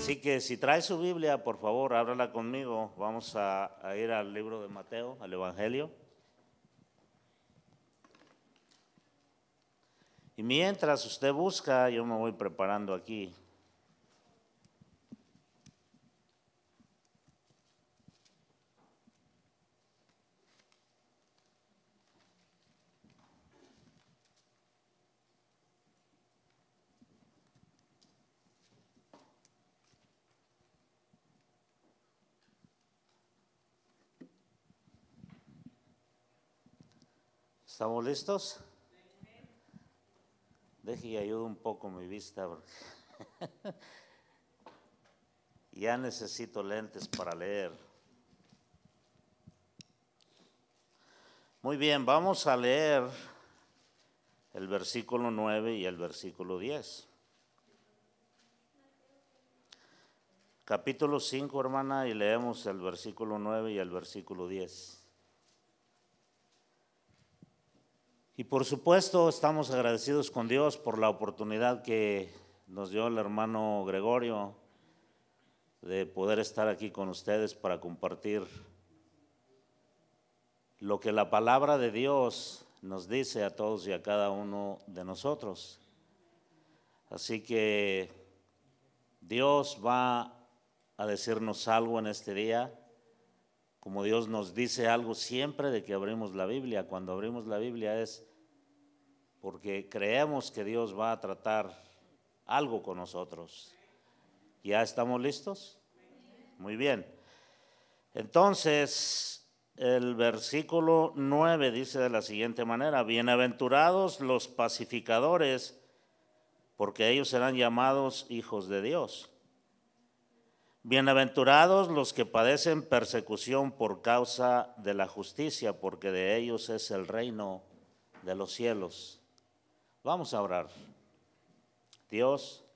Así que si trae su Biblia, por favor, ábrala conmigo. Vamos a ir al libro de Mateo, al Evangelio. Y mientras usted busca, yo me voy preparando aquí. ¿Estamos listos? Deje y ayude un poco mi vista, porque ya necesito lentes para leer. Muy bien, vamos a leer el versículo 9 y el versículo 10. Capítulo 5, hermana, y leemos el versículo 9 y el versículo 10. Y por supuesto estamos agradecidos con Dios por la oportunidad que nos dio el hermano Gregorio de poder estar aquí con ustedes para compartir lo que la palabra de Dios nos dice a todos y a cada uno de nosotros. Así que Dios va a decirnos algo en este día, como Dios nos dice algo siempre de que abrimos la Biblia. Cuando abrimos la Biblia es porque creemos que Dios va a tratar algo con nosotros. ¿Ya estamos listos? Muy bien. Entonces, el versículo 9 dice de la siguiente manera: bienaventurados los pacificadores, porque ellos serán llamados hijos de Dios. Bienaventurados los que padecen persecución por causa de la justicia, porque de ellos es el reino de los cielos. Vamos a orar. Dios,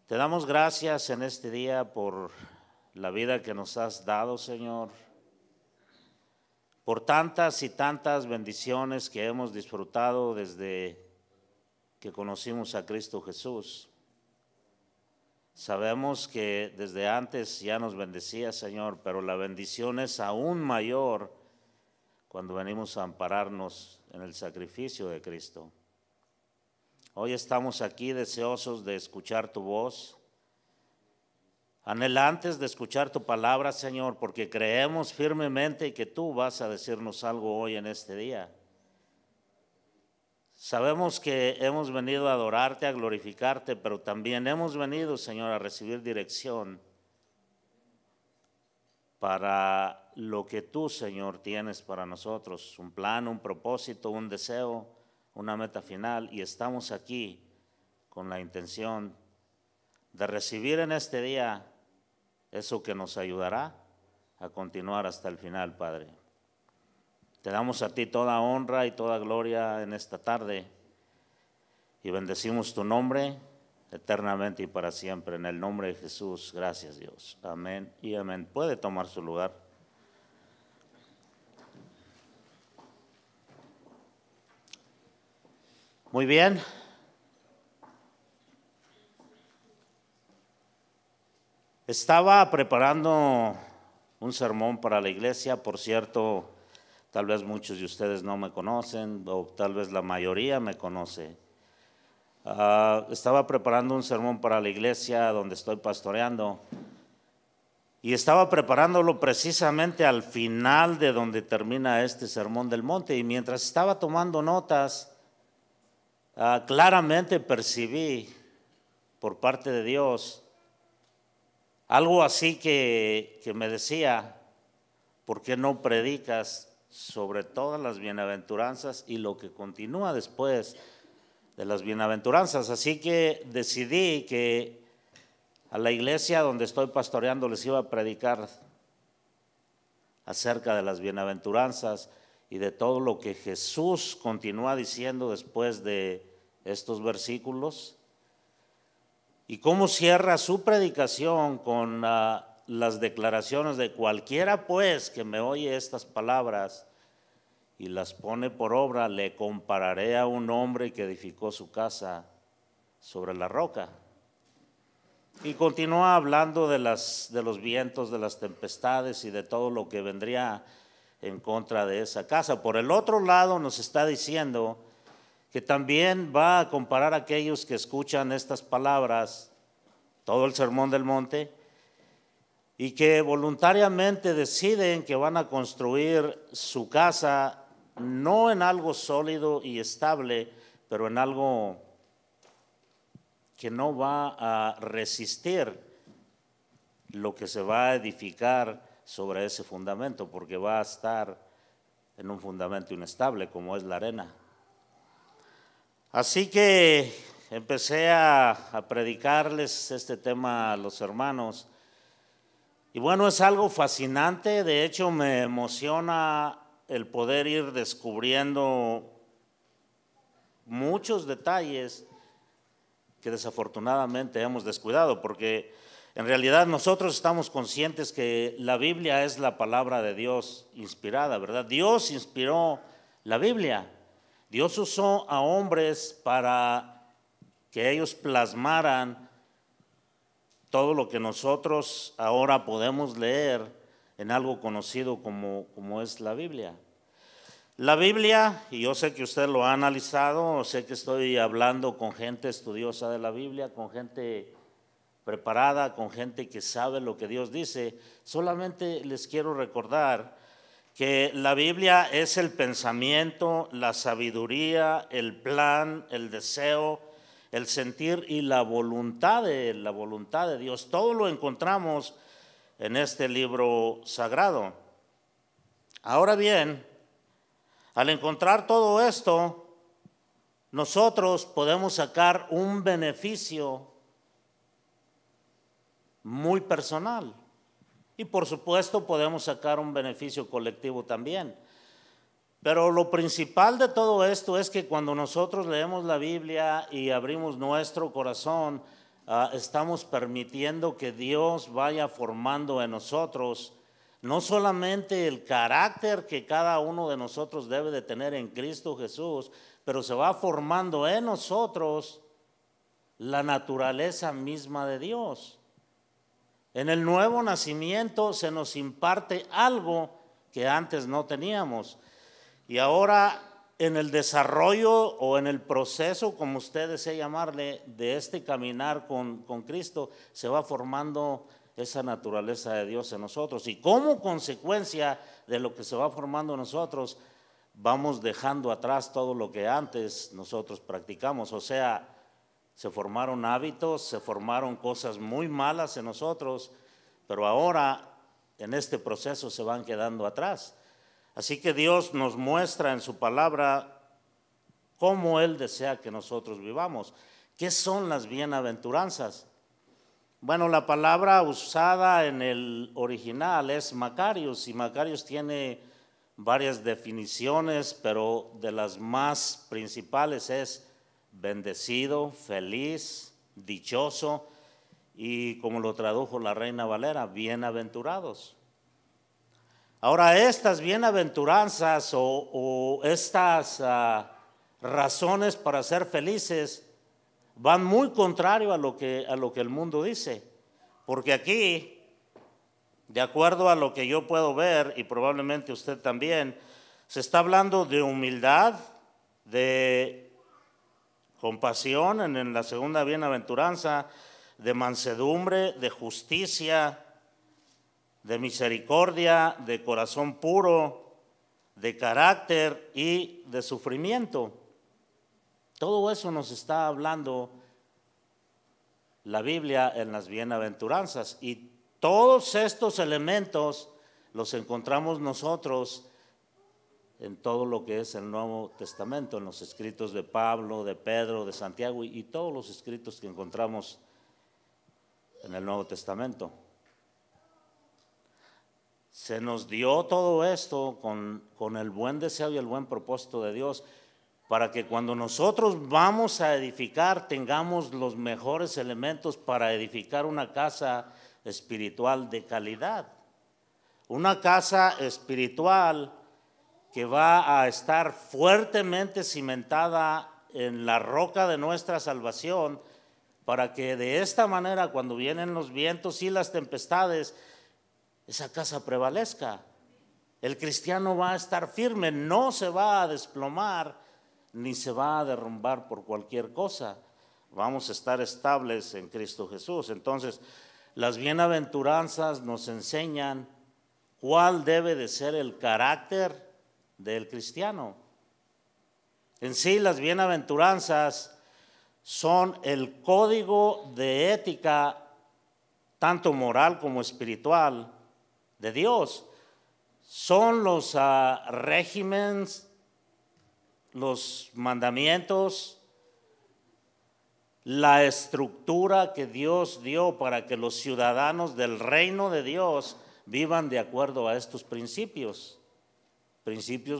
te damos gracias en este día por la vida que nos has dado, Señor, por tantas y tantas bendiciones que hemos disfrutado desde que conocimos a Cristo Jesús. Sabemos que desde antes ya nos bendecía, Señor, pero la bendición es aún mayor cuando venimos a ampararnos en el sacrificio de Cristo. Hoy estamos aquí deseosos de escuchar tu voz, anhelantes de escuchar tu palabra, Señor, porque creemos firmemente que tú vas a decirnos algo hoy en este día. Sabemos que hemos venido a adorarte, a glorificarte, pero también hemos venido, Señor, a recibir dirección para lo que tú, Señor, tienes para nosotros, un plan, un propósito, un deseo, una meta final, y estamos aquí con la intención de recibir en este día eso que nos ayudará a continuar hasta el final, Padre. Te damos a ti toda honra y toda gloria en esta tarde y bendecimos tu nombre eternamente y para siempre. En el nombre de Jesús, gracias Dios. Amén y amén. Puede tomar su lugar. Muy bien. Estaba preparando un sermón para la iglesia, por cierto. Tal vez muchos de ustedes no me conocen, o tal vez la mayoría me conoce. Estaba preparando un sermón para la iglesia donde estoy pastoreando, y estaba preparándolo precisamente al final de donde termina este sermón del monte. Y mientras estaba tomando notas, claramente percibí por parte de Dios algo así que me decía: ¿por qué no predicas sobre todas las bienaventuranzas y lo que continúa después de las bienaventuranzas? Así que decidí que a la iglesia donde estoy pastoreando les iba a predicar acerca de las bienaventuranzas y de todo lo que Jesús continúa diciendo después de estos versículos, y cómo cierra su predicación con las declaraciones de: cualquiera pues que me oye estas palabras y las pone por obra, le compararé a un hombre que edificó su casa sobre la roca. Y continúa hablando de los vientos, de las tempestades y de todo lo que vendría en contra de esa casa. Por el otro lado nos está diciendo que también va a comparar a aquellos que escuchan estas palabras, todo el Sermón del Monte, y que voluntariamente deciden que van a construir su casa no en algo sólido y estable, pero en algo que no va a resistir lo que se va a edificar sobre ese fundamento, porque va a estar en un fundamento inestable como es la arena. Así que empecé a predicarles este tema a los hermanos. Y bueno, es algo fascinante, de hecho me emociona el poder ir descubriendo muchos detalles que desafortunadamente hemos descuidado, porque en realidad nosotros estamos conscientes que la Biblia es la palabra de Dios inspirada, ¿verdad? Dios inspiró la Biblia. Dios usó a hombres para que ellos plasmaran todo lo que nosotros ahora podemos leer en algo conocido como es la Biblia. La Biblia, y yo sé que usted lo ha analizado, sé que estoy hablando con gente estudiosa de la Biblia, con gente preparada, con gente que sabe lo que Dios dice. Solamente les quiero recordar que la Biblia es el pensamiento, la sabiduría, el plan, el deseo, el sentir y la voluntad de Dios. Todo lo encontramos en este libro sagrado. Ahora bien, al encontrar todo esto, nosotros podemos sacar un beneficio muy personal y por supuesto podemos sacar un beneficio colectivo también. Pero lo principal de todo esto es que cuando nosotros leemos la Biblia y abrimos nuestro corazón, estamos permitiendo que Dios vaya formando en nosotros no solamente el carácter que cada uno de nosotros debe de tener en Cristo Jesús, pero se va formando en nosotros la naturaleza misma de Dios. En el nuevo nacimiento se nos imparte algo que antes no teníamos. Y ahora en el desarrollo o en el proceso, como usted desea llamarle, de este caminar con Cristo, se va formando esa naturaleza de Dios en nosotros. Y como consecuencia de lo que se va formando en nosotros, vamos dejando atrás todo lo que antes nosotros practicamos. O sea, se formaron hábitos, se formaron cosas muy malas en nosotros, pero ahora en este proceso se van quedando atrás. Así que Dios nos muestra en su palabra cómo Él desea que nosotros vivamos. ¿Qué son las bienaventuranzas? Bueno, la palabra usada en el original es Macarios, y Macarios tiene varias definiciones, pero de las más principales es bendecido, feliz, dichoso, y como lo tradujo la Reina Valera, bienaventurados. Ahora, estas bienaventuranzas o estas razones para ser felices van muy contrario a lo que el mundo dice, porque aquí, de acuerdo a lo que yo puedo ver, y probablemente usted también, se está hablando de humildad, de compasión en la segunda bienaventuranza, de mansedumbre, de justicia, de misericordia, de corazón puro, de carácter y de sufrimiento. Todo eso nos está hablando la Biblia en las bienaventuranzas, y todos estos elementos los encontramos nosotros en todo lo que es el Nuevo Testamento, en los escritos de Pablo, de Pedro, de Santiago y todos los escritos que encontramos en el Nuevo Testamento. Se nos dio todo esto con el buen deseo y el buen propósito de Dios, para que cuando nosotros vamos a edificar tengamos los mejores elementos para edificar una casa espiritual de calidad. Una casa espiritual que va a estar fuertemente cimentada en la roca de nuestra salvación, para que de esta manera, cuando vienen los vientos y las tempestades, esa casa prevalezca. El cristiano va a estar firme, no se va a desplomar, ni se va a derrumbar por cualquier cosa. Vamos a estar estables en Cristo Jesús. Entonces, las bienaventuranzas nos enseñan cuál debe de ser el carácter del cristiano. En sí, las bienaventuranzas son el código de ética, tanto moral como espiritual, de Dios. Son los regímenes, los mandamientos, la estructura que Dios dio para que los ciudadanos del reino de Dios vivan de acuerdo a estos principios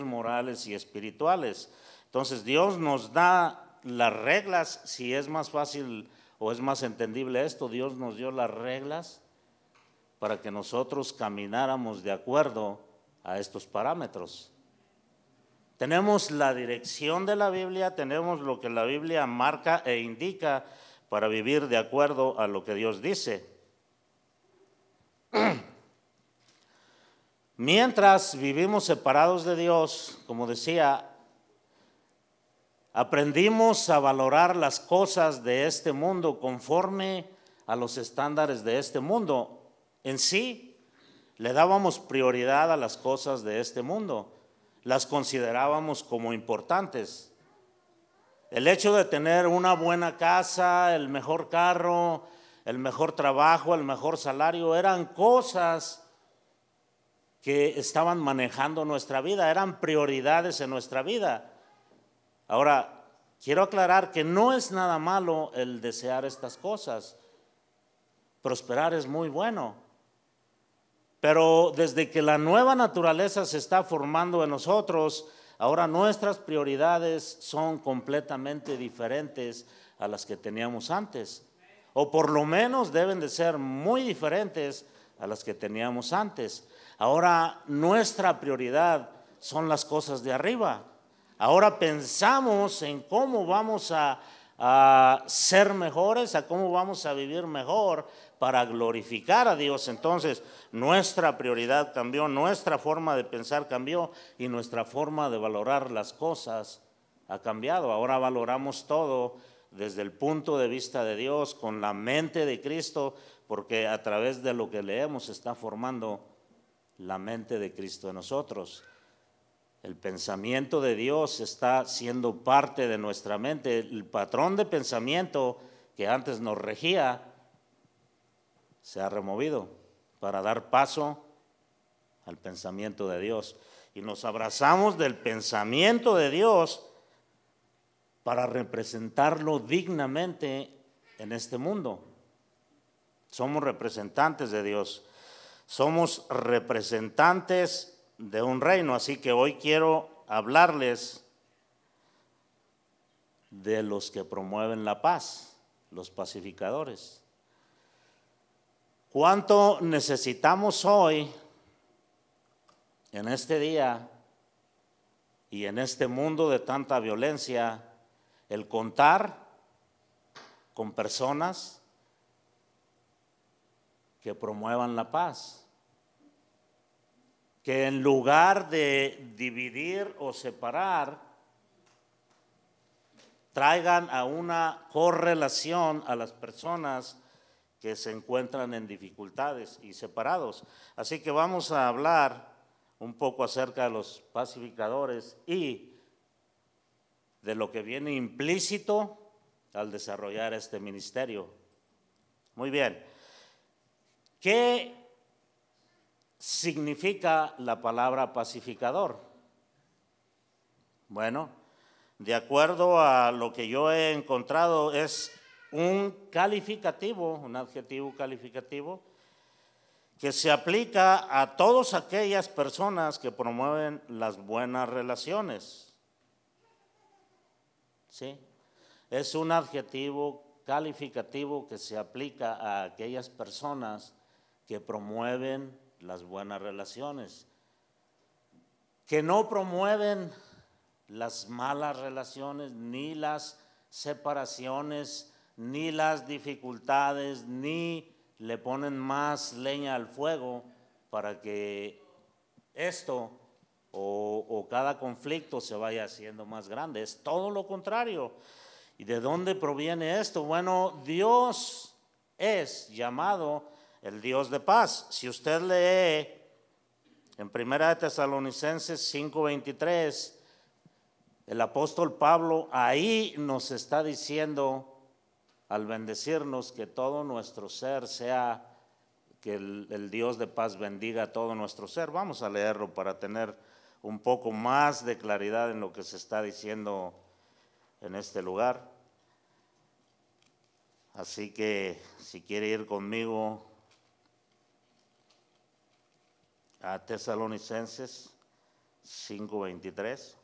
morales y espirituales. Entonces Dios nos da las reglas. Si es más fácil o es más entendible esto, Dios nos dio las reglas para que nosotros camináramos de acuerdo a estos parámetros. Tenemos la dirección de la Biblia, tenemos lo que la Biblia marca e indica para vivir de acuerdo a lo que Dios dice. Mientras vivimos separados de Dios, como decía, aprendimos a valorar las cosas de este mundo conforme a los estándares de este mundo. En sí, le dábamos prioridad a las cosas de este mundo, las considerábamos como importantes. El hecho de tener una buena casa, el mejor carro, el mejor trabajo, el mejor salario, eran cosas que estaban manejando nuestra vida, eran prioridades en nuestra vida. Ahora, quiero aclarar que no es nada malo el desear estas cosas. Prosperar es muy bueno. Pero desde que la nueva naturaleza se está formando en nosotros, ahora nuestras prioridades son completamente diferentes a las que teníamos antes. O por lo menos deben de ser muy diferentes a las que teníamos antes. Ahora nuestra prioridad son las cosas de arriba. Ahora pensamos en cómo vamos a ser mejores, a cómo vamos a vivir mejor para glorificar a Dios. Entonces, nuestra prioridad cambió, nuestra forma de pensar cambió y nuestra forma de valorar las cosas ha cambiado. Ahora valoramos todo desde el punto de vista de Dios, con la mente de Cristo, porque a través de lo que leemos se está formando la mente de Cristo en nosotros. El pensamiento de Dios está siendo parte de nuestra mente. El patrón de pensamiento que antes nos regía se ha removido para dar paso al pensamiento de Dios. Y nos abrazamos del pensamiento de Dios para representarlo dignamente en este mundo. Somos representantes de Dios. Somos representantes de un reino, así que hoy quiero hablarles de los que promueven la paz, los pacificadores. ¿Cuánto necesitamos hoy, en este día y en este mundo de tanta violencia, el contar con personas que promuevan la paz? Que en lugar de dividir o separar, traigan a una correlación a las personas que se encuentran en dificultades y separados. Así que vamos a hablar un poco acerca de los pacificadores y de lo que viene implícito al desarrollar este ministerio. Muy bien. ¿Qué significa la palabra pacificador? Bueno, de acuerdo a lo que yo he encontrado, es un calificativo, un adjetivo calificativo que se aplica a todas aquellas personas que promueven las buenas relaciones. ¿Sí? Es un adjetivo calificativo que se aplica a aquellas personas que promueven las buenas relaciones, que no promueven las malas relaciones, ni las separaciones, ni las dificultades, ni le ponen más leña al fuego para que esto o cada conflicto se vaya haciendo más grande. Es todo lo contrario. ¿Y de dónde proviene esto? Bueno, Dios es llamado el Dios de paz. Si usted lee en 1 Tesalonicenses 5:23, el apóstol Pablo ahí nos está diciendo, al bendecirnos, que todo nuestro ser sea, que el Dios de paz bendiga todo nuestro ser. Vamos a leerlo para tener un poco más de claridad en lo que se está diciendo en este lugar. Así que si quiere ir conmigo a Tesalonicenses 5:23.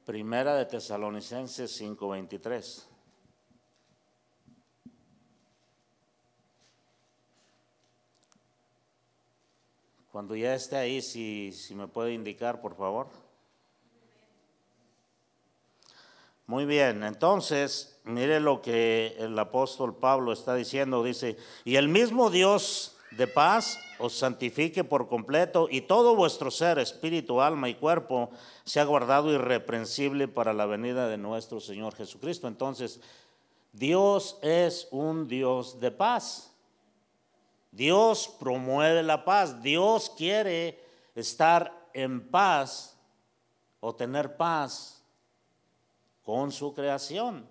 Primera de Tesalonicenses 5:23. Cuando ya esté ahí, si me puede indicar, por favor. Muy bien, entonces, mire lo que el apóstol Pablo está diciendo, dice, y el mismo Dios de paz os santifique por completo y todo vuestro ser, espíritu, alma y cuerpo, sea guardado irreprensible para la venida de nuestro Señor Jesucristo. Entonces, Dios es un Dios de paz. Dios promueve la paz. Dios quiere estar en paz o tener paz con su creación.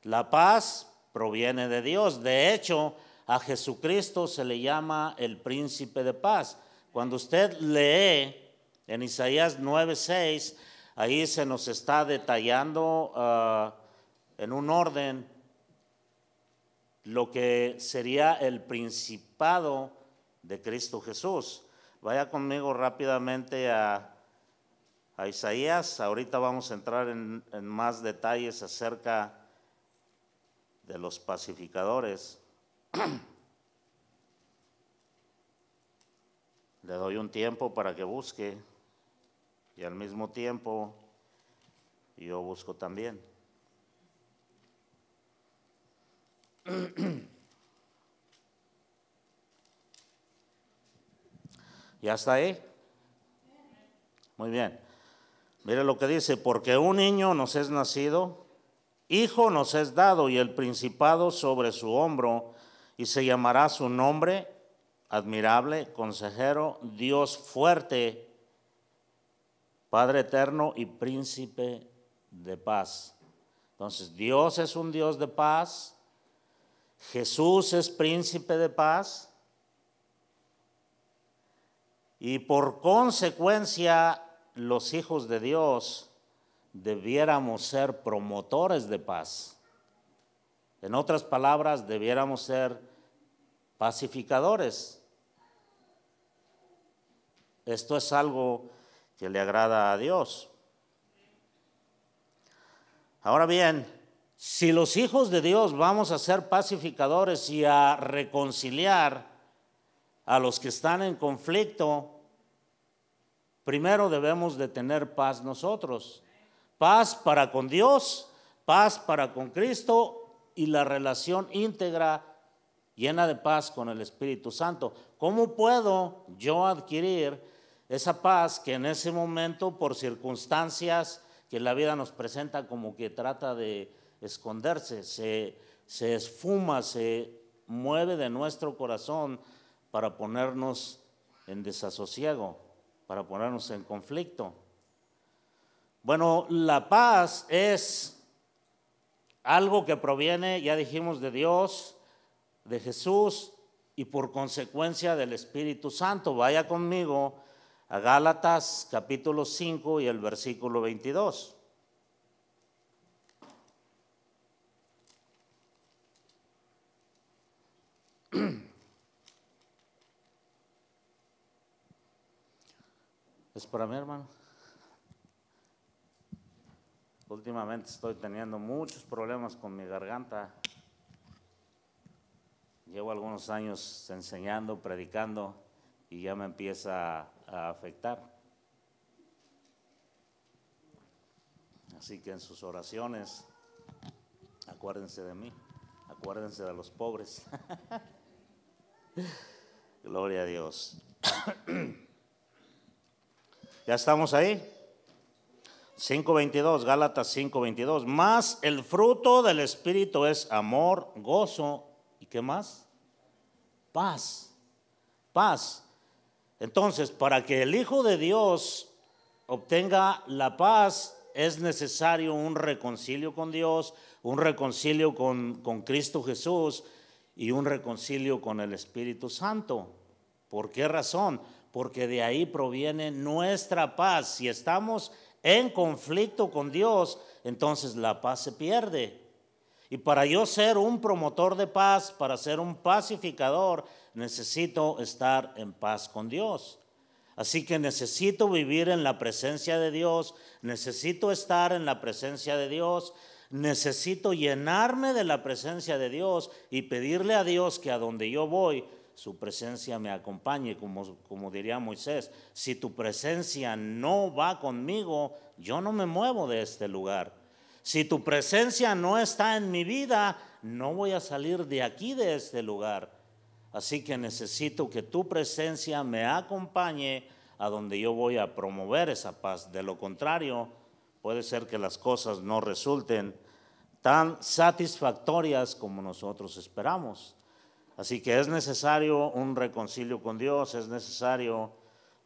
La paz proviene de Dios. De hecho, a Jesucristo se le llama el príncipe de paz. Cuando usted lee en Isaías 9:6, ahí se nos está detallando en un orden lo que sería el principado de Cristo Jesús. Vaya conmigo rápidamente a Isaías. Ahorita vamos a entrar en más detalles acerca de los pacificadores. Le doy un tiempo para que busque y al mismo tiempo yo busco también. ¿Ya está ahí? Muy bien. Mire lo que dice, porque un niño nos es nacido, hijo nos es dado y el principado sobre su hombro, y se llamará su nombre, admirable, consejero, Dios fuerte, Padre eterno y príncipe de paz. Entonces, Dios es un Dios de paz, Jesús es príncipe de paz, y por consecuencia, los hijos de Dios debiéramos ser promotores de paz. En otras palabras, debiéramos ser pacificadores. Esto es algo que le agrada a Dios. Ahora bien, si los hijos de Dios vamos a ser pacificadores y a reconciliar a los que están en conflicto, primero debemos de tener paz nosotros. Paz para con Dios, paz para con Cristo y la relación íntegra llena de paz con el Espíritu Santo. ¿Cómo puedo yo adquirir esa paz que en ese momento, por circunstancias que la vida nos presenta, como que trata de esconderse, se esfuma, se mueve de nuestro corazón para ponernos en desasosiego, para ponernos en conflicto? Bueno, la paz es algo que proviene, ya dijimos, de Dios, de Jesús y por consecuencia del Espíritu Santo. Vaya conmigo a Gálatas capítulo 5 y el versículo 22. ¿Es para mí, hermano? Últimamente estoy teniendo muchos problemas con mi garganta. Llevo algunos años enseñando, predicando y ya me empieza a afectar. Así que en sus oraciones, acuérdense de mí, acuérdense de los pobres. Gloria a Dios. ¿Ya estamos ahí? 5:22, Gálatas 5:22. Mas el fruto del Espíritu es amor, gozo, ¿y qué más? Paz. Paz. Entonces, para que el Hijo de Dios obtenga la paz, es necesario un reconcilio con Dios, un reconcilio con Cristo Jesús y un reconcilio con el Espíritu Santo. ¿Por qué razón? Porque de ahí proviene nuestra paz. Si estamos en conflicto con Dios, entonces la paz se pierde. Y para yo ser un promotor de paz, para ser un pacificador, necesito estar en paz con Dios. Así que necesito vivir en la presencia de Dios, necesito estar en la presencia de Dios, necesito llenarme de la presencia de Dios y pedirle a Dios que a donde yo voy, su presencia me acompañe, como diría Moisés. Si tu presencia no va conmigo, yo no me muevo de este lugar. Si tu presencia no está en mi vida, no voy a salir de aquí, de este lugar. Así que necesito que tu presencia me acompañe a donde yo voy a promover esa paz. De lo contrario, puede ser que las cosas no resulten tan satisfactorias como nosotros esperamos. Así que es necesario un reconcilio con Dios, es necesario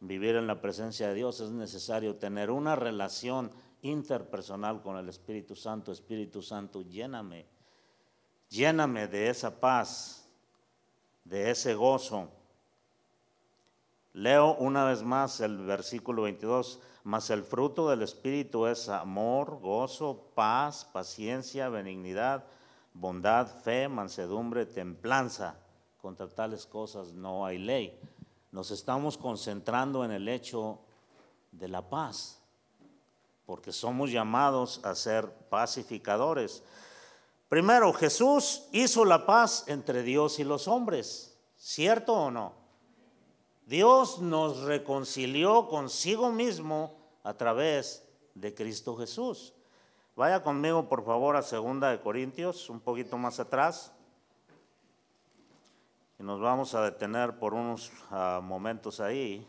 vivir en la presencia de Dios, es necesario tener una relación interpersonal con el Espíritu Santo. Espíritu Santo, lléname de esa paz, de ese gozo. Leo una vez más el versículo 22. Mas el fruto del Espíritu es amor, gozo, paz, paciencia, benignidad, bondad, fe, mansedumbre, templanza. Contra tales cosas no hay ley. Nos estamos concentrando en el hecho de la paz, porque somos llamados a ser pacificadores. Primero, Jesús hizo la paz entre Dios y los hombres, ¿cierto o no? Dios nos reconcilió consigo mismo a través de Cristo Jesús. Vaya conmigo por favor a 2 Corintios, un poquito más atrás. Y nos vamos a detener por unos momentos ahí.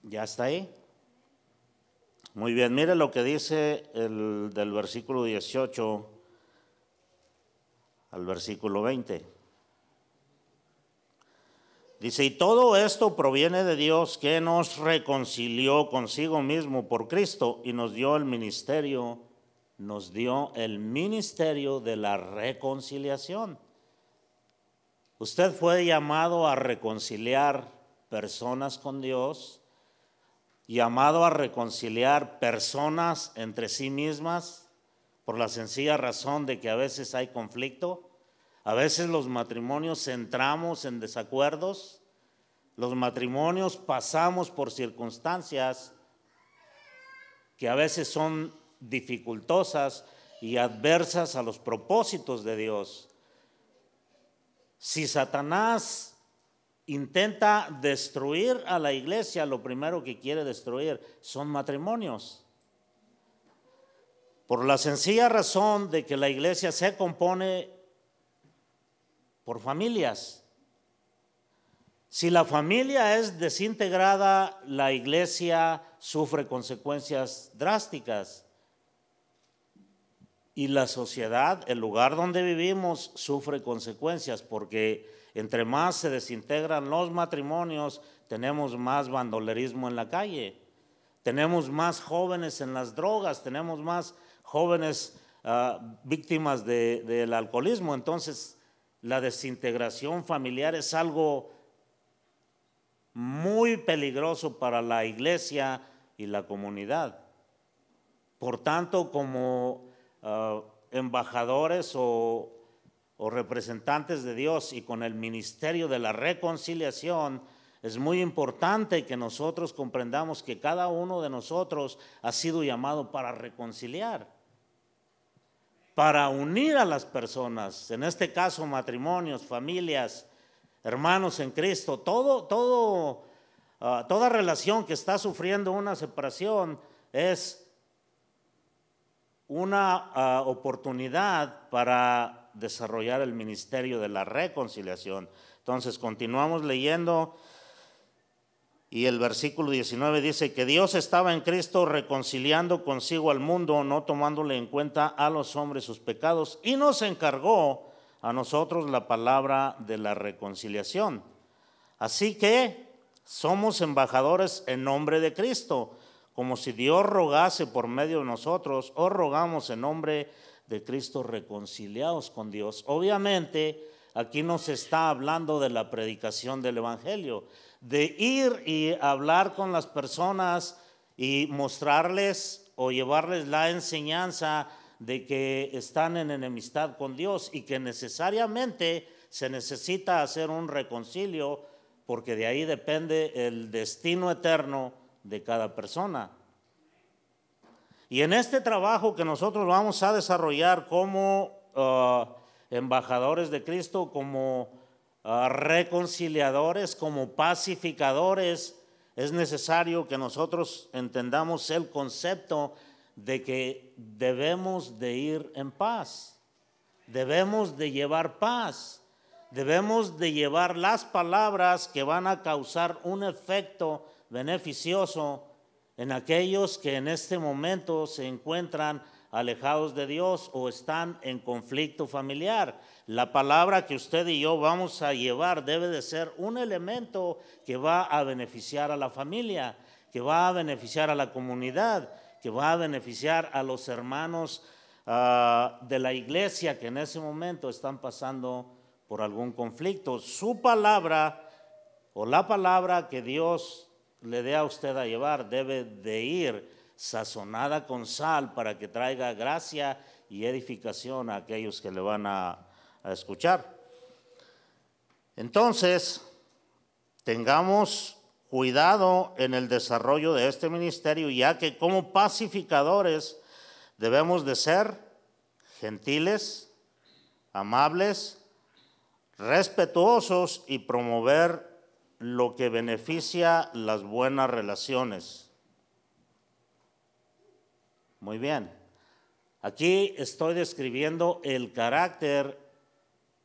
¿Ya está ahí? Muy bien, mire lo que dice del versículo 18 al versículo 20. Dice, y todo esto proviene de Dios, que nos reconcilió consigo mismo por Cristo y nos dio el ministerio de la reconciliación. Usted fue llamado a reconciliar personas con Dios, llamado a reconciliar personas entre sí mismas, por la sencilla razón de que a veces hay conflicto. A veces los matrimonios entramos en desacuerdos, los matrimonios pasamos por circunstancias que a veces son dificultosas y adversas a los propósitos de Dios. Si Satanás intenta destruir a la iglesia, lo primero que quiere destruir son matrimonios. Por la sencilla razón de que la iglesia se compone por familias. Si la familia es desintegrada, la iglesia sufre consecuencias drásticas. Y la sociedad, el lugar donde vivimos, sufre consecuencias, porque entre más se desintegran los matrimonios, tenemos más bandolerismo en la calle, tenemos más jóvenes en las drogas, tenemos más jóvenes víctimas del alcoholismo. Entonces, la desintegración familiar es algo muy peligroso para la iglesia y la comunidad. Por tanto, como embajadores o representantes de Dios y con el ministerio de la reconciliación, es muy importante que nosotros comprendamos que cada uno de nosotros ha sido llamado para reconciliar, para unir a las personas, en este caso matrimonios, familias, hermanos en Cristo, toda relación que está sufriendo una separación es una oportunidad para desarrollar el ministerio de la reconciliación. Entonces continuamos leyendo y el versículo 19 dice que Dios estaba en Cristo reconciliando consigo al mundo, no tomándole en cuenta a los hombres sus pecados, y nos encargó a nosotros la palabra de la reconciliación. Así que somos embajadores en nombre de Cristo, como si Dios rogase por medio de nosotros, os rogamos en nombre de Cristo, reconciliados con Dios. Obviamente aquí no se está hablando de la predicación del evangelio, de ir y hablar con las personas y mostrarles o llevarles la enseñanza de que están en enemistad con Dios y que necesariamente se necesita hacer un reconcilio, porque de ahí depende el destino eterno de cada persona. Y en este trabajo que nosotros vamos a desarrollar como embajadores de Cristo, como reconciliadores, como pacificadores, es necesario que nosotros entendamos el concepto de que debemos de ir en paz, debemos de llevar paz, debemos de llevar las palabras que van a causar un efecto beneficioso en aquellos que en este momento se encuentran alejados de Dios o están en conflicto familiar. La palabra que usted y yo vamos a llevar debe de ser un elemento que va a beneficiar a la familia, que va a beneficiar a la comunidad, que va a beneficiar a los hermanos de la iglesia que en ese momento están pasando por algún conflicto. Su palabra o la palabra que Dios le dé a usted a llevar debe de ir sazonada con sal para que traiga gracia y edificación a aquellos que le van a escuchar. Entonces, tengamos cuidado en el desarrollo de este ministerio, ya que como pacificadores debemos de ser gentiles, amables, respetuosos y promover lo que beneficia las buenas relaciones. Muy bien. Aquí estoy describiendo el carácter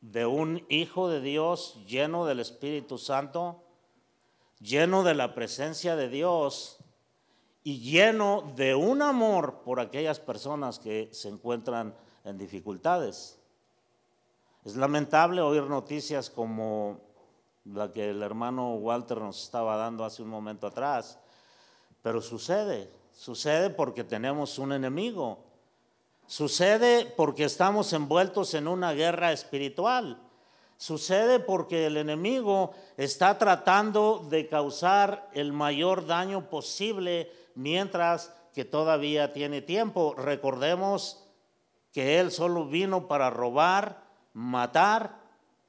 de un hijo de Dios lleno del Espíritu Santo, lleno de la presencia de Dios y lleno de un amor por aquellas personas que se encuentran en dificultades. Es lamentable oír noticias como la que el hermano Walter nos estaba dando hace un momento atrás, pero sucede porque tenemos un enemigo, sucede porque estamos envueltos en una guerra espiritual, sucede porque el enemigo está tratando de causar el mayor daño posible mientras que todavía tiene tiempo. Recordemos que él solo vino para robar, matar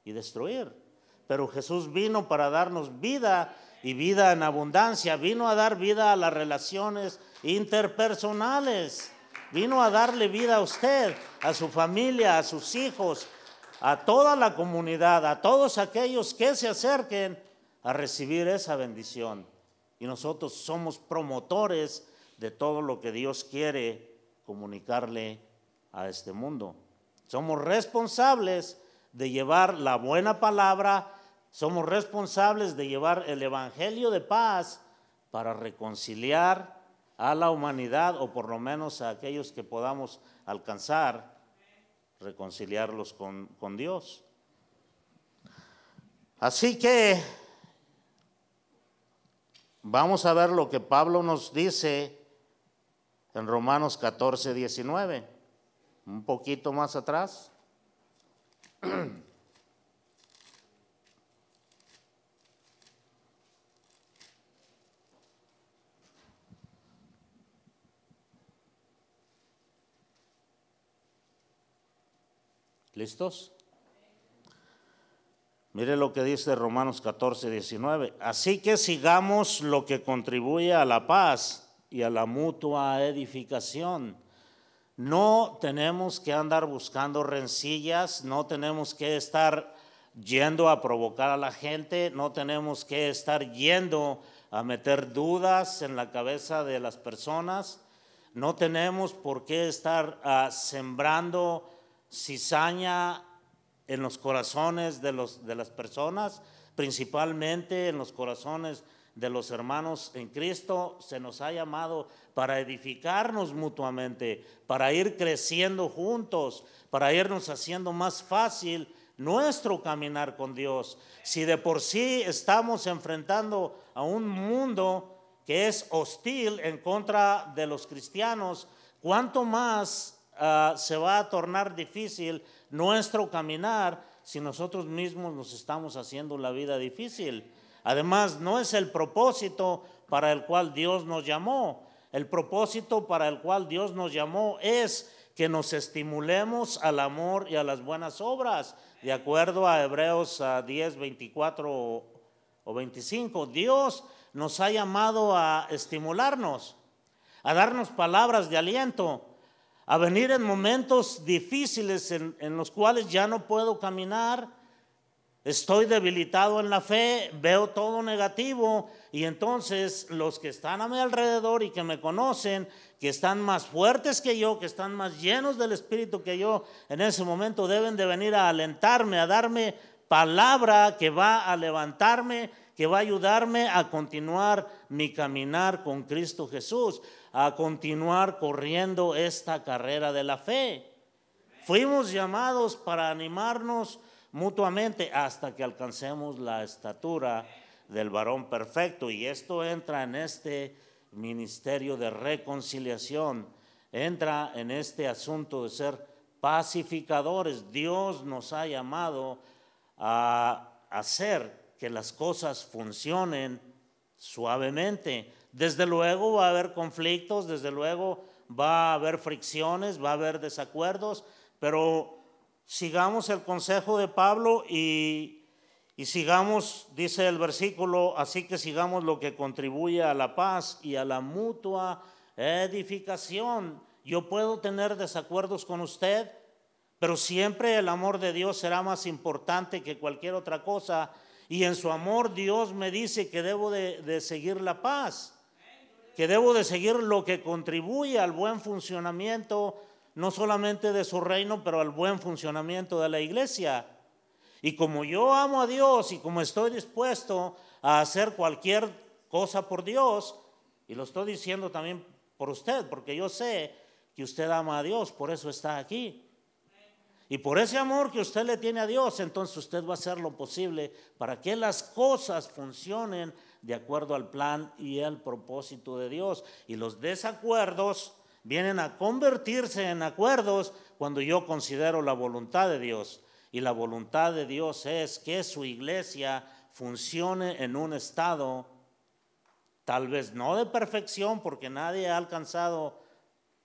y destruir. Pero Jesús vino para darnos vida y vida en abundancia. Vino a dar vida a las relaciones interpersonales. Vino a darle vida a usted, a su familia, a sus hijos, a toda la comunidad, a todos aquellos que se acerquen a recibir esa bendición. Y nosotros somos promotores de todo lo que Dios quiere comunicarle a este mundo. Somos responsables de llevar la buena palabra, somos responsables de llevar el evangelio de paz para reconciliar a la humanidad, o por lo menos a aquellos que podamos alcanzar, reconciliarlos con Dios. Así que vamos a ver lo que Pablo nos dice en Romanos 14, 19, un poquito más atrás. ¿Listos? Mire lo que dice Romanos 14, 19. Así que sigamos lo que contribuye a la paz y a la mutua edificación. No tenemos que andar buscando rencillas, no tenemos que estar yendo a provocar a la gente, no tenemos que estar yendo a meter dudas en la cabeza de las personas, no tenemos por qué estar sembrando cizaña en los corazones de las personas, principalmente en los corazones de los hermanos en Cristo. Se nos ha llamado para edificarnos mutuamente, para ir creciendo juntos, para irnos haciendo más fácil nuestro caminar con Dios. Si de por sí estamos enfrentando a un mundo que es hostil en contra de los cristianos, ¿cuánto más se va a tornar difícil nuestro caminar si nosotros mismos nos estamos haciendo la vida difícil? Además, no es el propósito para el cual Dios nos llamó. El propósito para el cual Dios nos llamó es que nos estimulemos al amor y a las buenas obras. De acuerdo a Hebreos 10, 24 o 25, Dios nos ha llamado a estimularnos, a darnos palabras de aliento, a venir en momentos difíciles en los cuales ya no puedo caminar, estoy debilitado en la fe, veo todo negativo, y entonces los que están a mi alrededor y que me conocen, que están más fuertes que yo, que están más llenos del Espíritu que yo, en ese momento deben de venir a alentarme, a darme palabra que va a levantarme, que va a ayudarme a continuar mi caminar con Cristo Jesús, a continuar corriendo esta carrera de la fe. Fuimos llamados para animarnos mutuamente hasta que alcancemos la estatura del varón perfecto, y esto entra en este ministerio de reconciliación, entra en este asunto de ser pacificadores. Dios nos ha llamado a hacer que las cosas funcionen suavemente. Desde luego va a haber conflictos, desde luego va a haber fricciones, va a haber desacuerdos, pero sigamos el consejo de Pablo y sigamos, dice el versículo, así que sigamos lo que contribuye a la paz y a la mutua edificación. Yo puedo tener desacuerdos con usted, pero siempre el amor de Dios será más importante que cualquier otra cosa, y en su amor Dios me dice que debo de seguir la paz, que debo de seguir lo que contribuye al buen funcionamiento, no solamente de su reino, pero al buen funcionamiento de la iglesia. Y como yo amo a Dios y como estoy dispuesto a hacer cualquier cosa por Dios, y lo estoy diciendo también por usted, porque yo sé que usted ama a Dios, por eso está aquí. Y por ese amor que usted le tiene a Dios, entonces usted va a hacer lo posible para que las cosas funcionen de acuerdo al plan y el propósito de Dios. Y los desacuerdos vienen a convertirse en acuerdos cuando yo considero la voluntad de Dios. Y la voluntad de Dios es que su iglesia funcione en un estado, tal vez no de perfección, porque nadie ha alcanzado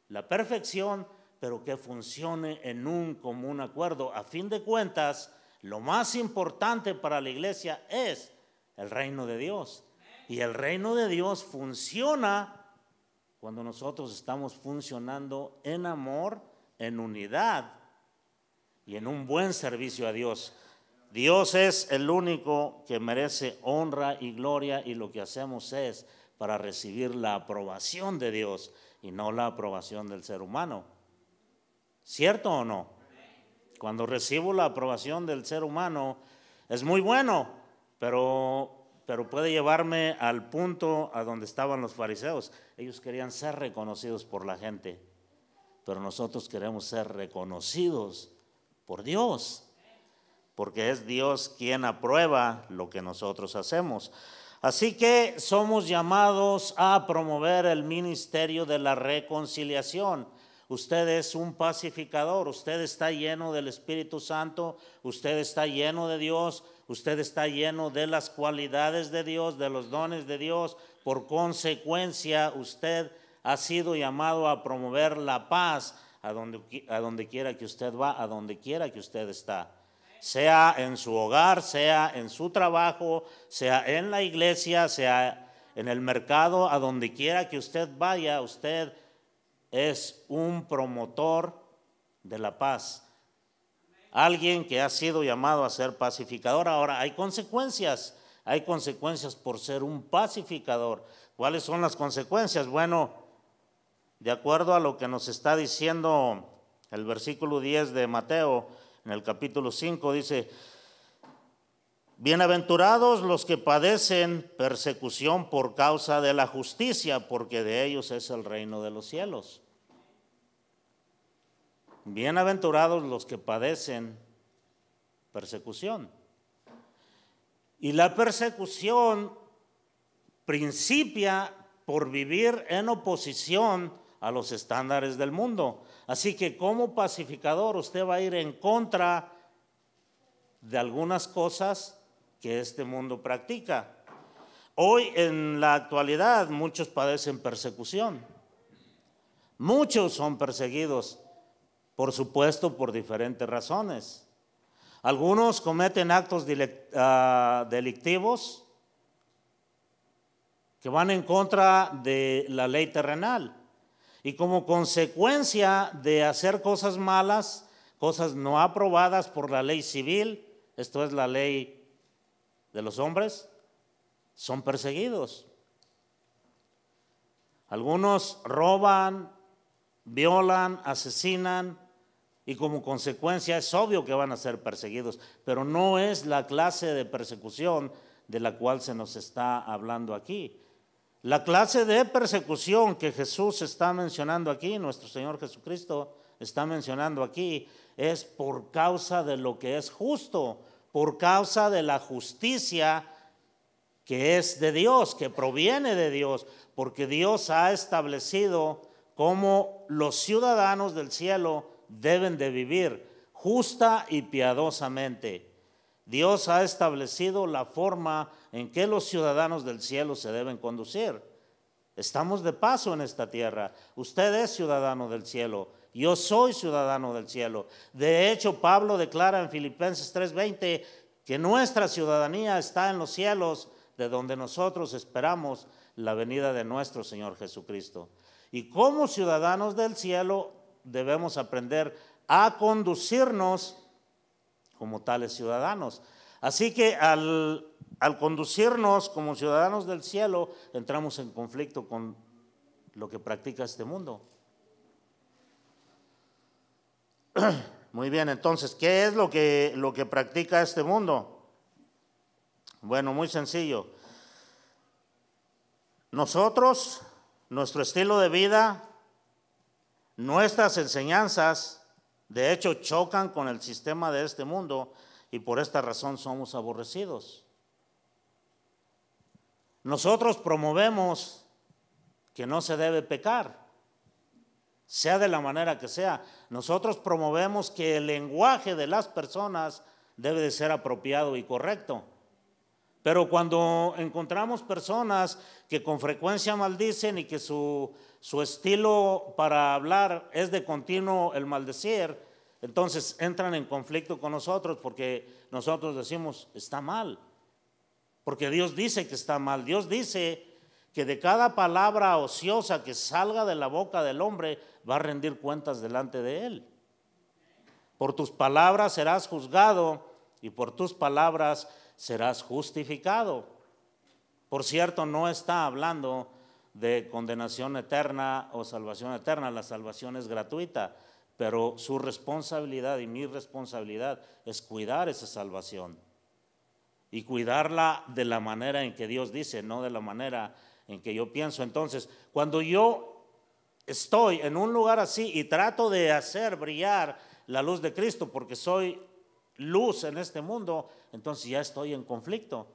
la perfección, pero que funcione en un común acuerdo. A fin de cuentas, lo más importante para la iglesia es el reino de Dios. Y el reino de Dios funciona cuando nosotros estamos funcionando en amor, en unidad y en un buen servicio a Dios. Dios es el único que merece honra y gloria, y lo que hacemos es para recibir la aprobación de Dios y no la aprobación del ser humano. ¿Cierto o no? Cuando recibo la aprobación del ser humano es muy bueno, pero puede llevarme al punto a donde estaban los fariseos. Ellos querían ser reconocidos por la gente, pero nosotros queremos ser reconocidos por Dios, porque es Dios quien aprueba lo que nosotros hacemos. Así que somos llamados a promover el ministerio de la reconciliación. Usted es un pacificador, usted está lleno del Espíritu Santo, usted está lleno de Dios, usted está lleno de las cualidades de Dios, de los dones de Dios. Por consecuencia, usted ha sido llamado a promover la paz a donde quiera que usted va, a donde quiera que usted está. Sea en su hogar, sea en su trabajo, sea en la iglesia, sea en el mercado, a donde quiera que usted vaya, usted es un promotor de la paz. Alguien que ha sido llamado a ser pacificador. Ahora, hay consecuencias por ser un pacificador. ¿Cuáles son las consecuencias? Bueno, de acuerdo a lo que nos está diciendo el versículo 10 de Mateo, en el capítulo 5, dice: bienaventurados los que padecen persecución por causa de la justicia, porque de ellos es el reino de los cielos. Bienaventurados los que padecen persecución. Y la persecución principia por vivir en oposición a los estándares del mundo. Así que como pacificador usted va a ir en contra de algunas cosas que este mundo practica. Hoy en la actualidad muchos padecen persecución. Muchos son perseguidos, por supuesto, por diferentes razones. Algunos cometen actos delictivos que van en contra de la ley terrenal. Y como consecuencia de hacer cosas malas, cosas no aprobadas por la ley civil, esto es la ley de los hombres, son perseguidos. Algunos roban, violan, asesinan, y como consecuencia es obvio que van a ser perseguidos, pero no es la clase de persecución de la cual se nos está hablando aquí. La clase de persecución que Jesús está mencionando aquí, nuestro Señor Jesucristo está mencionando aquí, es por causa de lo que es justo, por causa de la justicia que es de Dios, que proviene de Dios, porque Dios ha establecido cómo los ciudadanos del cielo deben de vivir justa y piadosamente. Dios ha establecido la forma en que los ciudadanos del cielo se deben conducir. Estamos de paso en esta tierra. Usted es ciudadano del cielo. Yo soy ciudadano del cielo. De hecho, Pablo declara en Filipenses 3:20 que nuestra ciudadanía está en los cielos, de donde nosotros esperamos la venida de nuestro Señor Jesucristo. Y como ciudadanos del cielo debemos aprender a conducirnos como tales ciudadanos. Así que al conducirnos como ciudadanos del cielo, entramos en conflicto con lo que practica este mundo. Muy bien, entonces, ¿qué es lo que practica este mundo? Bueno, muy sencillo. Nosotros, nuestro estilo de vida, nuestras enseñanzas, de hecho, chocan con el sistema de este mundo y por esta razón somos aborrecidos. Nosotros promovemos que no se debe pecar, sea de la manera que sea. Nosotros promovemos que el lenguaje de las personas debe de ser apropiado y correcto. Pero cuando encontramos personas que con frecuencia maldicen y que su estilo para hablar es de continuo el maldecir, entonces entran en conflicto con nosotros porque nosotros decimos, está mal. Porque Dios dice que está mal. Dios dice que de cada palabra ociosa que salga de la boca del hombre va a rendir cuentas delante de él. Por tus palabras serás juzgado y por tus palabras serás justificado. Por cierto, no está hablando de condenación eterna o salvación eterna. La salvación es gratuita, pero su responsabilidad y mi responsabilidad es cuidar esa salvación y cuidarla de la manera en que Dios dice, no de la manera en que yo pienso. Entonces, cuando yo estoy en un lugar así y trato de hacer brillar la luz de Cristo porque soy luz en este mundo, entonces ya estoy en conflicto.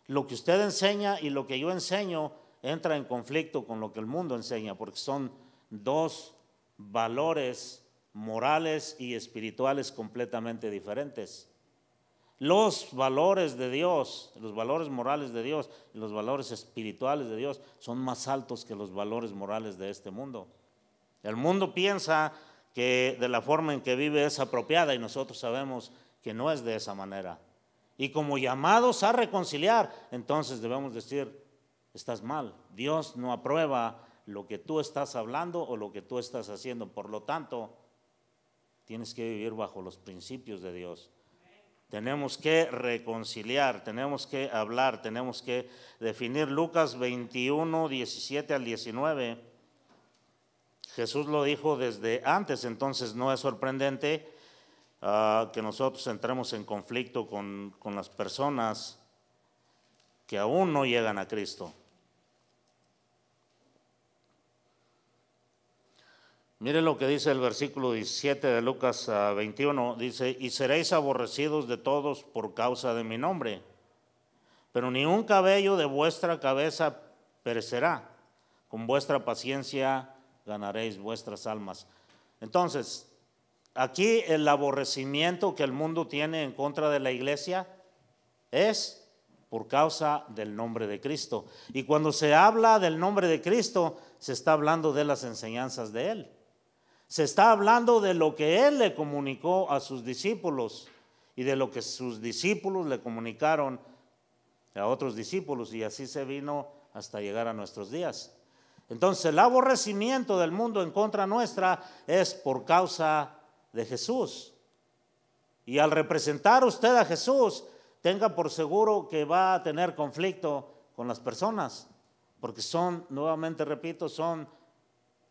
Lo que usted enseña y lo que yo enseño entra en conflicto con lo que el mundo enseña, porque son dos valores morales y espirituales completamente diferentes. Los valores de Dios, los valores morales de Dios y los valores espirituales de Dios son más altos que los valores morales de este mundo. El mundo piensa que de la forma en que vive es apropiada y nosotros sabemos que no es de esa manera. Y como llamados a reconciliar, entonces debemos decir, estás mal. Dios no aprueba lo que tú estás hablando o lo que tú estás haciendo. Por lo tanto, tienes que vivir bajo los principios de Dios. Tenemos que reconciliar, tenemos que hablar, tenemos que definir. Lucas 21, 17 al 19. Jesús lo dijo desde antes, entonces no es sorprendente que nosotros entremos en conflicto con las personas que aún no llegan a Cristo. Miren lo que dice el versículo 17 de Lucas 21, dice: y seréis aborrecidos de todos por causa de mi nombre, pero ni un cabello de vuestra cabeza perecerá, con vuestra paciencia ganaréis vuestras almas. Entonces, aquí el aborrecimiento que el mundo tiene en contra de la iglesia es por causa del nombre de Cristo. Y cuando se habla del nombre de Cristo, se está hablando de las enseñanzas de Él. Se está hablando de lo que Él le comunicó a sus discípulos y de lo que sus discípulos le comunicaron a otros discípulos, y así se vino hasta llegar a nuestros días. Entonces, el aborrecimiento del mundo en contra nuestra es por causa de Jesús. Y al representar usted a Jesús, tenga por seguro que va a tener conflicto con las personas, porque son, nuevamente repito, son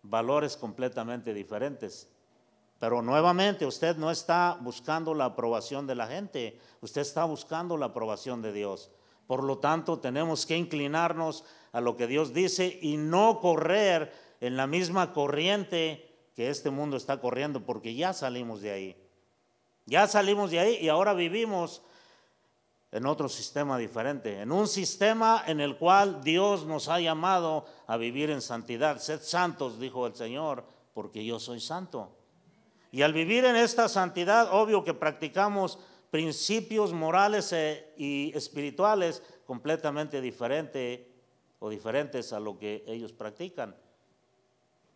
valores completamente diferentes. Pero nuevamente usted no está buscando la aprobación de la gente, usted está buscando la aprobación de Dios. Por lo tanto, tenemos que inclinarnos a lo que Dios dice y no correr en la misma corriente que este mundo está corriendo, porque ya salimos de ahí. Ya salimos de ahí y ahora vivimos en otro sistema diferente, en un sistema en el cual Dios nos ha llamado a vivir en santidad. Sed santos, dijo el Señor, porque yo soy santo. Y al vivir en esta santidad, obvio que practicamos principios morales y espirituales completamente diferentes a lo que ellos practican,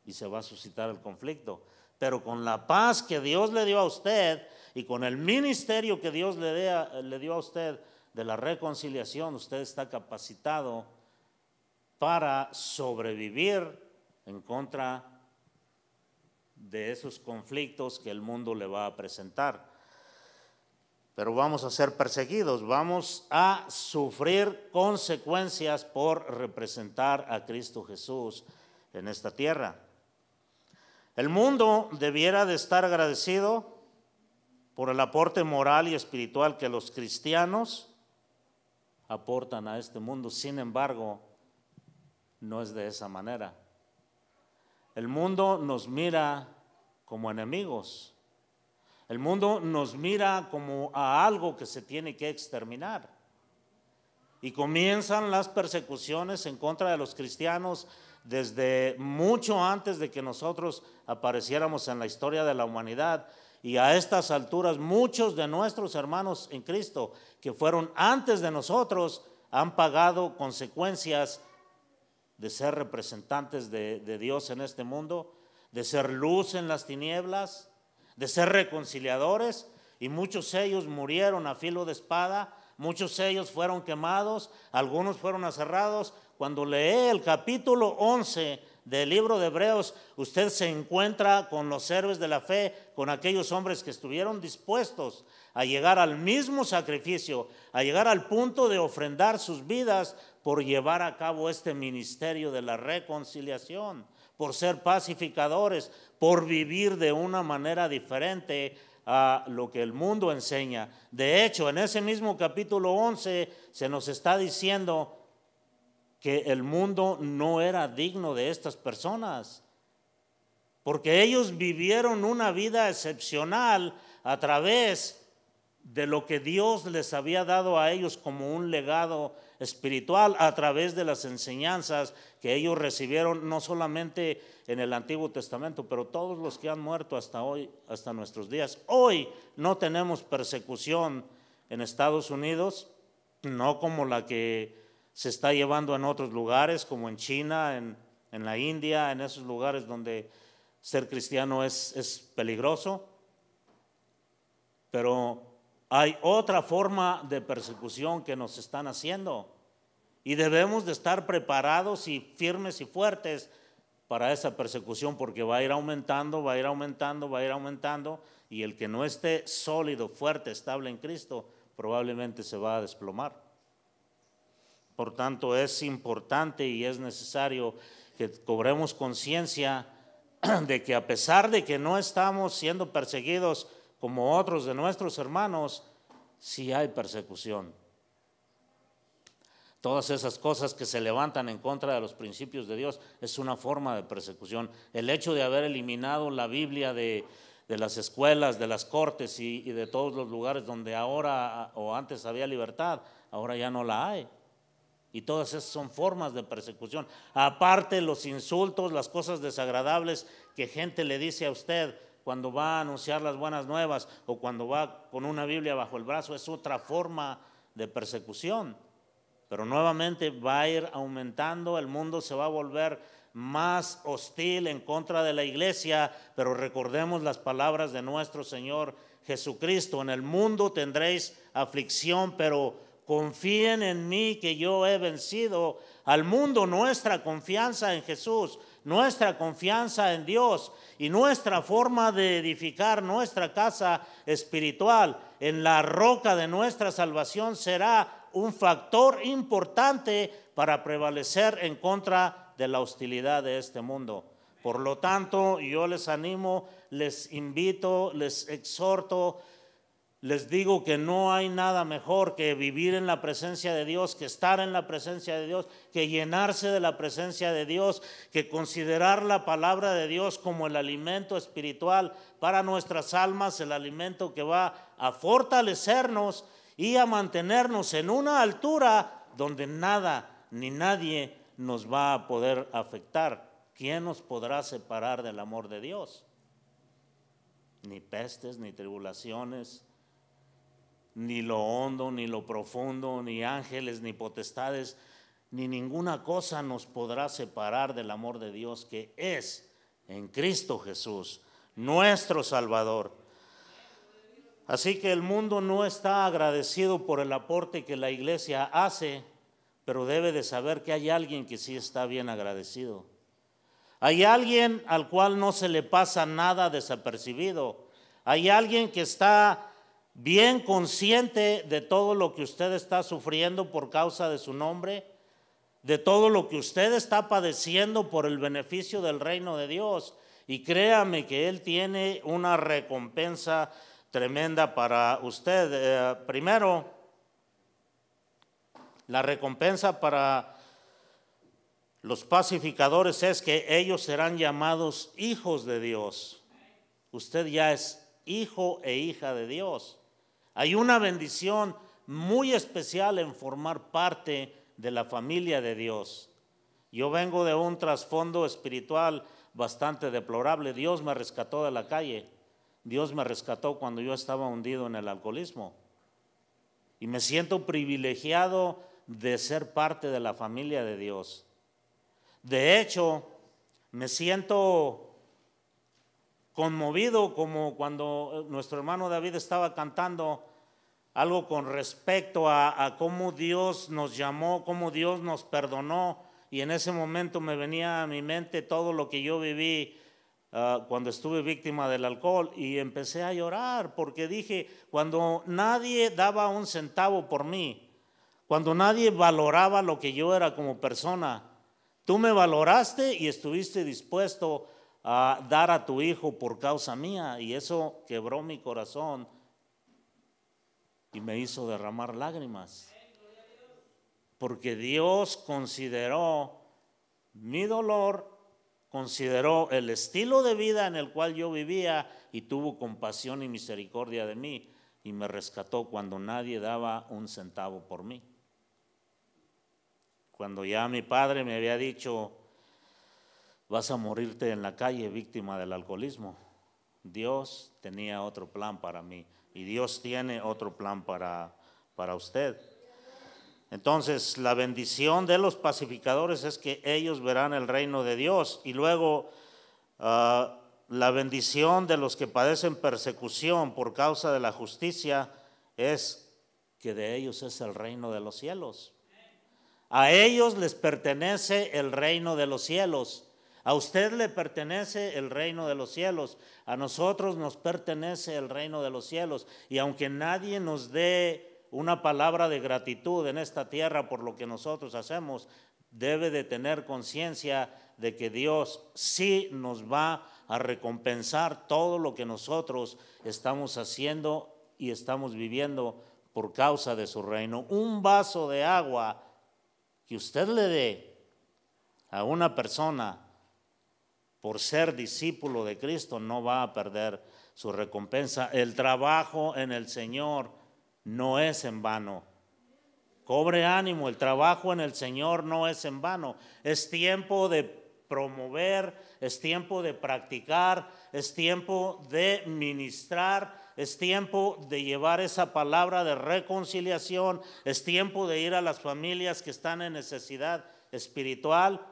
y se va a suscitar el conflicto. Pero con la paz que Dios le dio a usted y con el ministerio que Dios le dio a usted de la reconciliación, usted está capacitado para sobrevivir en contra de esos conflictos que el mundo le va a presentar. Pero vamos a ser perseguidos, vamos a sufrir consecuencias por representar a Cristo Jesús en esta tierra. El mundo debiera de estar agradecido por el aporte moral y espiritual que los cristianos aportan a este mundo. Sin embargo, no es de esa manera. El mundo nos mira como enemigos. El mundo nos mira como a algo que se tiene que exterminar. Y comienzan las persecuciones en contra de los cristianos desde mucho antes de que nosotros apareciéramos en la historia de la humanidad. Y a estas alturas muchos de nuestros hermanos en Cristo que fueron antes de nosotros han pagado consecuencias de ser representantes de Dios en este mundo, de ser luz en las tinieblas, de ser reconciliadores, y muchos de ellos murieron a filo de espada, muchos de ellos fueron quemados, algunos fueron aserrados. Cuando lee el capítulo 11 del libro de Hebreos, usted se encuentra con los héroes de la fe, con aquellos hombres que estuvieron dispuestos a llegar al mismo sacrificio, a llegar al punto de ofrendar sus vidas por llevar a cabo este ministerio de la reconciliación, por ser pacificadores, por vivir de una manera diferente a lo que el mundo enseña. De hecho, en ese mismo capítulo 11 se nos está diciendo que el mundo no era digno de estas personas, porque ellos vivieron una vida excepcional a través de lo que Dios les había dado a ellos como un legado espiritual, a través de las enseñanzas que ellos recibieron no solamente en el Antiguo Testamento, pero todos los que han muerto hasta hoy, hasta nuestros días. Hoy no tenemos persecución en Estados Unidos, no como la que se está llevando en otros lugares, como en China, en la India, en esos lugares donde ser cristiano es peligroso. Pero hay otra forma de persecución que nos están haciendo, y debemos de estar preparados y firmes y fuertes para esa persecución, porque va a ir aumentando, va a ir aumentando, va a ir aumentando, y el que no esté sólido, fuerte, estable en Cristo, probablemente se va a desplomar. Por tanto, es importante y es necesario que cobremos conciencia de que a pesar de que no estamos siendo perseguidos como otros de nuestros hermanos, sí hay persecución. Todas esas cosas que se levantan en contra de los principios de Dios es una forma de persecución. El hecho de haber eliminado la Biblia de las escuelas, de las cortes y de todos los lugares donde ahora o antes había libertad, ahora ya no la hay. Y todas esas son formas de persecución. Aparte los insultos, las cosas desagradables que gente le dice a usted cuando va a anunciar las buenas nuevas o cuando va con una Biblia bajo el brazo, es otra forma de persecución. Pero nuevamente va a ir aumentando, el mundo se va a volver más hostil en contra de la iglesia, pero recordemos las palabras de nuestro Señor Jesucristo: en el mundo tendréis aflicción, pero confíen en mí que yo he vencido al mundo. Nuestra confianza en Jesús, nuestra confianza en Dios y nuestra forma de edificar nuestra casa espiritual en la roca de nuestra salvación será un factor importante para prevalecer en contra de la hostilidad de este mundo. Por lo tanto, yo les animo, les invito, les exhorto, les digo que no hay nada mejor que vivir en la presencia de Dios, que estar en la presencia de Dios, que llenarse de la presencia de Dios, que considerar la palabra de Dios como el alimento espiritual para nuestras almas, el alimento que va a fortalecernos y a mantenernos en una altura donde nada ni nadie nos va a poder afectar. ¿Quién nos podrá separar del amor de Dios? Ni pestes, ni tribulaciones, ni lo hondo, ni lo profundo, ni ángeles, ni potestades, ni ninguna cosa nos podrá separar del amor de Dios que es en Cristo Jesús, nuestro Salvador. Así que el mundo no está agradecido por el aporte que la iglesia hace, pero debe de saber que hay alguien que sí está bien agradecido. Hay alguien al cual no se le pasa nada desapercibido. Hay alguien que está bien consciente de todo lo que usted está sufriendo por causa de su nombre, de todo lo que usted está padeciendo por el beneficio del reino de Dios. Y créame que Él tiene una recompensa tremenda para usted. Primero, la recompensa para los pacificadores es que ellos serán llamados hijos de Dios. Usted ya es hijo e hija de Dios. Hay una bendición muy especial en formar parte de la familia de Dios. Yo vengo de un trasfondo espiritual bastante deplorable. Dios me rescató de la calle. Dios me rescató cuando yo estaba hundido en el alcoholismo. Y me siento privilegiado de ser parte de la familia de Dios. De hecho, me siento conmovido como cuando nuestro hermano David estaba cantando algo con respecto a cómo Dios nos llamó, cómo Dios nos perdonó. Y en ese momento me venía a mi mente todo lo que yo viví cuando estuve víctima del alcohol, y empecé a llorar porque dije, cuando nadie daba un centavo por mí, cuando nadie valoraba lo que yo era como persona, tú me valoraste y estuviste dispuesto a dar a tu hijo por causa mía, y eso quebró mi corazón y me hizo derramar lágrimas, porque Dios consideró mi dolor, consideró el estilo de vida en el cual yo vivía y tuvo compasión y misericordia de mí y me rescató cuando nadie daba un centavo por mí. Cuando ya mi padre me había dicho, vas a morirte en la calle víctima del alcoholismo, Dios tenía otro plan para mí y Dios tiene otro plan para usted. Entonces, la bendición de los pacificadores es que ellos verán el reino de Dios. Y luego, la bendición de los que padecen persecución por causa de la justicia es que de ellos es el reino de los cielos. A ellos les pertenece el reino de los cielos. A usted le pertenece el reino de los cielos, a nosotros nos pertenece el reino de los cielos. Y aunque nadie nos dé una palabra de gratitud en esta tierra por lo que nosotros hacemos, debe de tener conciencia de que Dios sí nos va a recompensar todo lo que nosotros estamos haciendo y estamos viviendo por causa de su reino. Un vaso de agua que usted le dé a una persona por ser discípulo de Cristo no va a perder su recompensa. El trabajo en el Señor no es en vano. Cobre ánimo, el trabajo en el Señor no es en vano. Es tiempo de promover, es tiempo de practicar, es tiempo de ministrar, es tiempo de llevar esa palabra de reconciliación, es tiempo de ir a las familias que están en necesidad espiritual.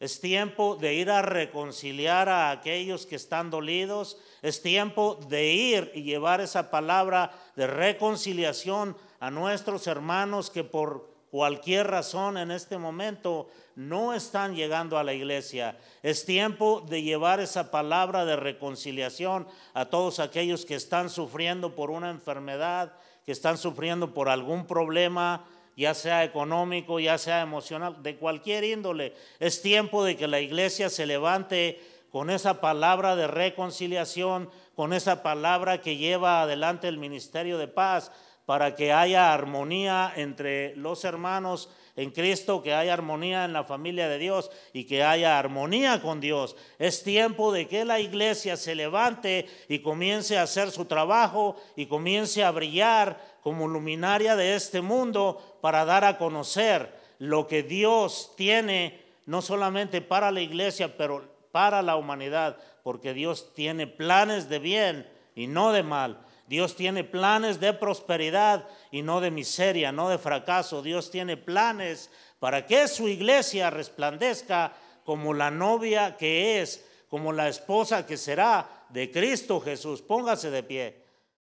Es tiempo de ir a reconciliar a aquellos que están dolidos. Es tiempo de ir y llevar esa palabra de reconciliación a nuestros hermanos que por cualquier razón en este momento no están llegando a la iglesia. Es tiempo de llevar esa palabra de reconciliación a todos aquellos que están sufriendo por una enfermedad, que están sufriendo por algún problema, ya sea económico, ya sea emocional, de cualquier índole. Es tiempo de que la iglesia se levante con esa palabra de reconciliación, con esa palabra que lleva adelante el ministerio de paz, para que haya armonía entre los hermanos en Cristo, que haya armonía en la familia de Dios y que haya armonía con Dios. Es tiempo de que la iglesia se levante y comience a hacer su trabajo y comience a brillar como luminaria de este mundo para dar a conocer lo que Dios tiene, no solamente para la iglesia, pero para la humanidad, porque Dios tiene planes de bien y no de mal. Dios tiene planes de prosperidad y no de miseria, no de fracaso. Dios tiene planes para que su iglesia resplandezca como la novia que es, como la esposa que será de Cristo Jesús. Póngase de pie.